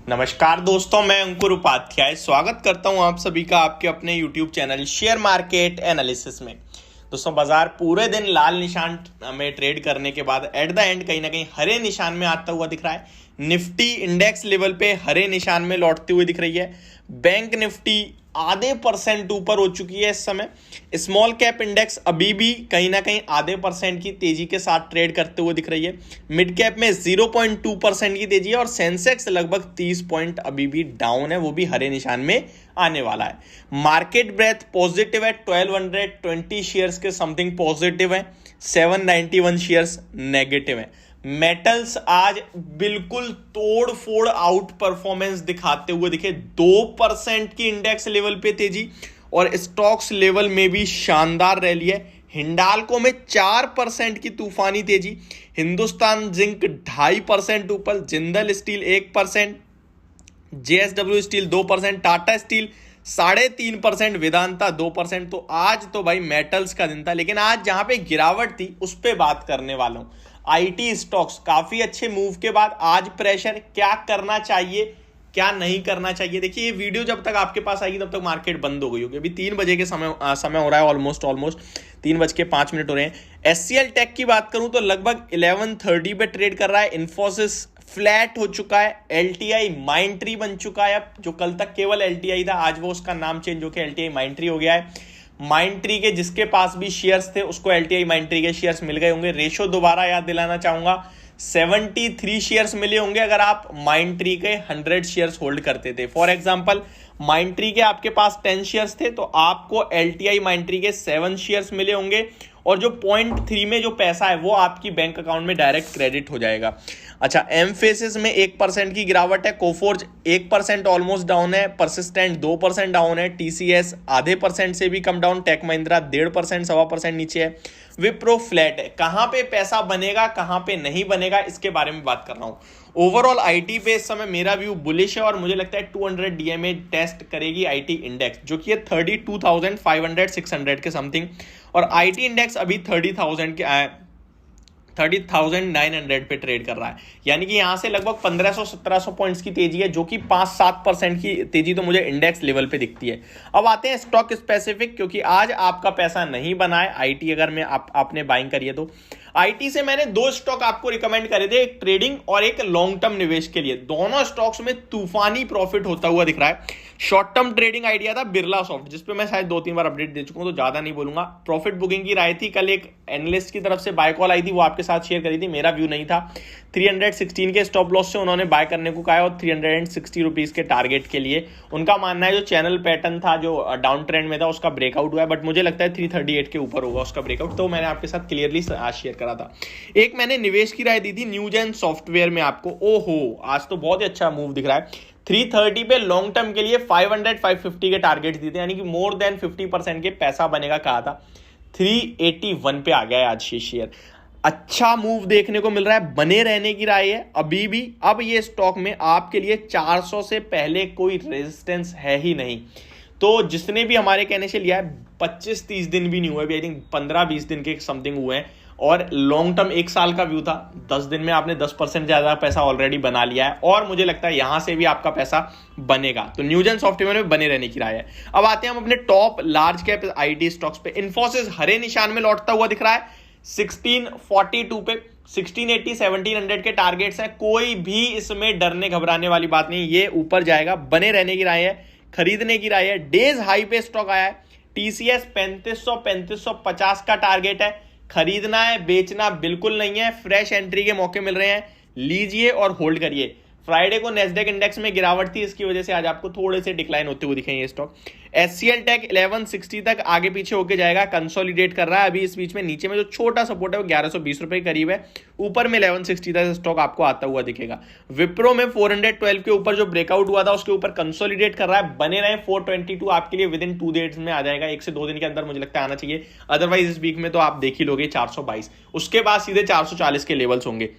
नमस्कार दोस्तों, मैं अंकुर उपाध्याय स्वागत करता हूं आप सभी का आपके अपने YouTube channel share market analysis में। दोस्तों, बाजार पूरे दिन लाल निशान में ट्रेड करने के बाद एट द एंड कहीं ना कहीं हरे निशान में आता हुआ दिख रहा है। निफ्टी इंडेक्स लेवल पे हरे निशान में लौटती हुई दिख रही है। बैंक निफ्टी आधे % ऊपर हो चुकी है इस समय। स्मॉल कैप इंडेक्स अभी भी कहीं ना कहीं आधे % की तेजी के साथ ट्रेड करते हुए दिख रही है। मिड कैप में 0.2% की तेजी है और सेंसेक्स लगभग 30 पॉइंट अभी भी डाउन है, वो भी हरे निशान में आने वाला है। मार्केट ब्रेथ पॉजिटिव है, 1220 शेयर्स के समथिंग पॉजिटिव है, 791 शेयर्स नेगेटिव है। मेटल्स आज बिल्कुल तोड़ फोड़ आउट परफॉर्मेंस दिखाते हुए दिखे, 2% की इंडेक्स लेवल पे तेजी और स्टॉक्स लेवल में भी शानदार रैली है। हिंडाल्को में 4% की तूफानी तेजी, हिंदुस्तान जिंक 2.5% ऊपर, Jindal steel 1%, JSW steel 2%, Tata steel 3.5%, Vedanta 2%। तो आज तो भाई मेटल्स का दिन था, लेकिन आज जहां पे गिरावट थी उस पे बात करने वाला हूं। आईटी स्टॉक्स काफी अच्छे मूव के बाद आज प्रेशर, क्या करना चाहिए क्या नहीं करना चाहिए। देखिए, ये वीडियो जब तक आपके पास आएगी तब तक मार्केट बंद हो गई होगी। अभी 3 बजे के समय हो रहा है, ऑलमोस्ट 3:05 हो रहे हैं। एचसीएल टेक की बात करूं तो लगभग 11:30 पे ट्रेड कर रहा है। इन्फोसिस फ्लैट हो चुका है। एलटीआई माइंट्री बन चुका है, अब जो कल तक केवल एलटीआई था आज वो उसका नाम चेंज होकर एलटीआई माइंट्री हो गया है। माइंट्री के जिसके पास भी शेयर्स थे उसको एलटीआई माइंट्री के शेयर्स मिल गए होंगे। रेशो दोबारा याद दिलाना चाहूंगा, 73 शेयर्स मिले होंगे अगर आप माइंट्री के 100 शेयर्स होल्ड करते थे। फॉर एग्जांपल, माइंट्री के आपके पास 10 शेयर्स थे तो आपको एलटीआई माइंट्री के 7 शेयर्स मिले होंगे और जो 0.3 में जो पैसा है वो आपकी बैंक अकाउंट में डायरेक्ट क्रेडिट हो जाएगा। अच्छा, एमफेसिस में 1% की गिरावट है, कोफोर्ज 1% ऑलमोस्ट डाउन है, परसिस्टेंट 2% डाउन है, टीसीएस आधे % से भी कम डाउन, टेक महिंद्रा 1.5% 1.25% नीचे है, विप्रो फ्लैट है। कहां पे पैसा बनेगा कहां पे नहीं बनेगा इसके बारे में बात कर रहा हूं। ओवरऑल आईटी पे इस समय मेरा व्यू बुलिश है और मुझे लगता है 200 डीएमए टेस्ट करेगी आईटी इंडेक्स, जो कि है 32,500 600 के समथिंग, और आईटी इंडेक्स अभी 30,900 पे ट्रेड कर रहा है। यानी कि यहां से लगभग 1500-1700 पॉइंट्स की तेजी है, जो कि 5-7% की तेजी तो मुझे इंडेक्स लेवल पे दिखती है। अब आते हैं स्टॉक स्पेसिफिक, क्योंकि आज आपका पैसा नहीं बना है आईटी अगर मैं आपने बाइंग करी है तो। आईटी से मैंने 2 स्टॉक आपको रिकमेंड करे थे, एक ट्रेडिंग और एक लॉन्ग टर्म निवेश के लिए। दोनों स्टॉक्स में तूफानी प्रॉफिट होता हुआ दिख रहा है। शॉर्ट टर्म ट्रेडिंग आइडिया था बिरला सॉफ्ट, जिसपे मैं शायद 2-3 बार अपडेट दे चुका हूं तो ज्यादा नहीं बोलूंगा। प्रॉफिट बुकिंग की राय थी, कल एक एनालिस्ट की तरफ से बाय कॉल आई थी, वो आपके साथ शेयर करी थी, मेरा व्यू नहीं था। 316 के स्टॉप लॉस से उन्होंने बाय करने को कहा और 360 रुपीज के टारगेट के लिए। उनका मानना है जो चैनल पैटर्न था जो डाउन ट्रेंड में था उसका ब्रेकआउट हुआ है, बट मुझे लगता है 338 के ऊपर होगा उसका ब्रेकआउट, तो मैंने आपके साथ क्लियरली आज शेयर करा था। एक मैंने निवेश की राय दी थी न्यूजेन सॉफ्टवेयर में आपको। ओहो, आज तो बहुत ही अच्छा मूव दिख रहा है। 330 पे लॉन्ग टर्म के लिए 500-550 के टारगेट दिए थे, यानी कि मोर देन 50% के पैसा बनेगा कहा था। 381 पे आ गया है आज ये शेयर। अच्छा मूव देखने को मिल रहा है, बने रहने की राय है अभी भी। अब ये स्टॉक में आपके लिए 400 से पहले कोई रेजिस्टेंस है ही नहीं, तो जिसने भी हमारे कहने से लिया है 25-30 दिन भी नहीं हुए, आई थिंक 15-20 दिन के समथिंग हुए हैं, और लॉन्ग टर्म 1 साल का व्यू था। 10 दिन में आपने 10% ज्यादा पैसा ऑलरेडी बना लिया है और मुझे लगता है यहां से भी आपका पैसा बनेगा, तो न्यूजेन सॉफ्टवेयर में बने रहने की राय है। अब आते हैं हम अपने top large cap IT stocks पे। इन्फोसिस हरे निशान में लौटता हुआ दिख रहा है 1642 पे, 1680 1700 के टारगेट्स हैं। कोई भी इसमें डरने घबराने वाली बात नहीं, ये ऊपर जाएगा, बने रहने की राय है, खरीदने की राय है। डेज हाई पे स्टॉक आया है। टीसीएस 3500-3550 का टारगेट है, खरीदना है बेचना बिल्कुल नहीं है, फ्रेश एंट्री के मौके मिल रहे हैं, लीजिए और होल्ड करिए। फ्राइडे को नेस्डेक इंडेक्स में गिरावट थी, इसकी वजह से आज आपको थोड़े से डिक्लाइन होते हुए दिखेंगे स्टॉक। एचसीएल टेक 1160 तक आगे पीछे होके जाएगा, कंसोलिडेट कर रहा है अभी। इस बीच में नीचे में जो छोटा सपोर्ट है वो 1120 रुपए के करीब है, ऊपर में 1160 तक स्टॉक आपको आता हुआ दिखेगा। विप्रो में 412 के ऊपर जो ब्रेकआउट हुआ था उसके ऊपर कंसोलिडेट कर रहा है, बने रहे। 422 आपके लिए विद इन 2 डेज में आ जाएगा, 1 से 2 दिन के अंदर मुझे लगता है आना चाहिए, अदरवाइज इस वीक में तो आप देख ही लोगे 422, उसके बाद सीधे 440 के लेवल्स होंगे।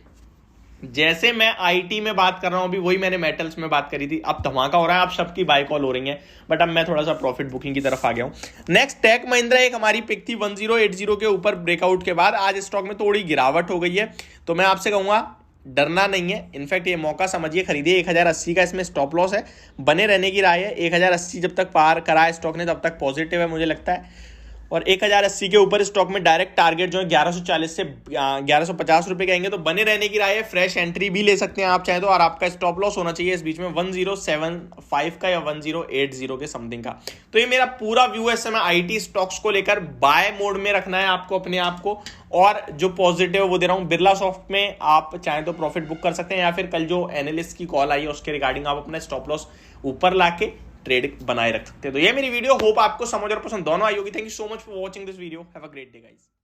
जैसे मैं आईटी में बात कर रहा हूं अभी, वही मैंने मेटल्स में बात करी थी। अब धमाका हो रहा है, आप सबकी बाय कॉल हो रही है, बट अब मैं थोड़ा सा प्रॉफिट बुकिंग की तरफ आ गया हूं। नेक्स्ट टेक महिंद्रा, एक हमारी पिक थी 1080 के ऊपर ब्रेकआउट के बाद आज स्टॉक में थोड़ी गिरावट हो गई है, तो मैं आपसे कहूंगा डरना नहीं है, इनफैक्ट ये मौका समझिए, खरीदिए। 1080 का इसमें स्टॉप लॉस है, बने रहने की राय है। 1080 जब तक पार कराए स्टॉक ने तब तक पॉजिटिव है मुझे लगता है। और 1080 के ऊपर स्टॉक में डायरेक्ट टारगेट जो है 1140 से 1150 रुपए के आएंगे, तो बने रहने की राय है। फ्रेश एंट्री भी ले सकते हैं आप चाहे तो, और आपका स्टॉप लॉस होना चाहिए इस बीच में 1075 का या 1080 के समथिंग का। तो ये मेरा पूरा व्यू है इस समय आईटी स्टॉक्स को लेकर। बाय मोड में रखना है आपको अपने आप को, और जो पॉजिटिव वो दे रहा हूं बिरला सॉफ्ट में, आप चाहे तो प्रॉफिट बुक कर सकते हैं, या फिर कल जो एनालिस्ट की कॉल आई है उसके रिगार्डिंग आप अपना स्टॉप लॉस ऊपर लाके ट्रेड बनाए रख सकते हैं। तो ये मेरी वीडियो, होप आपको समझ और पसंद दोनों आई होगी। Thank you so much for watching this video. Have a great day guys.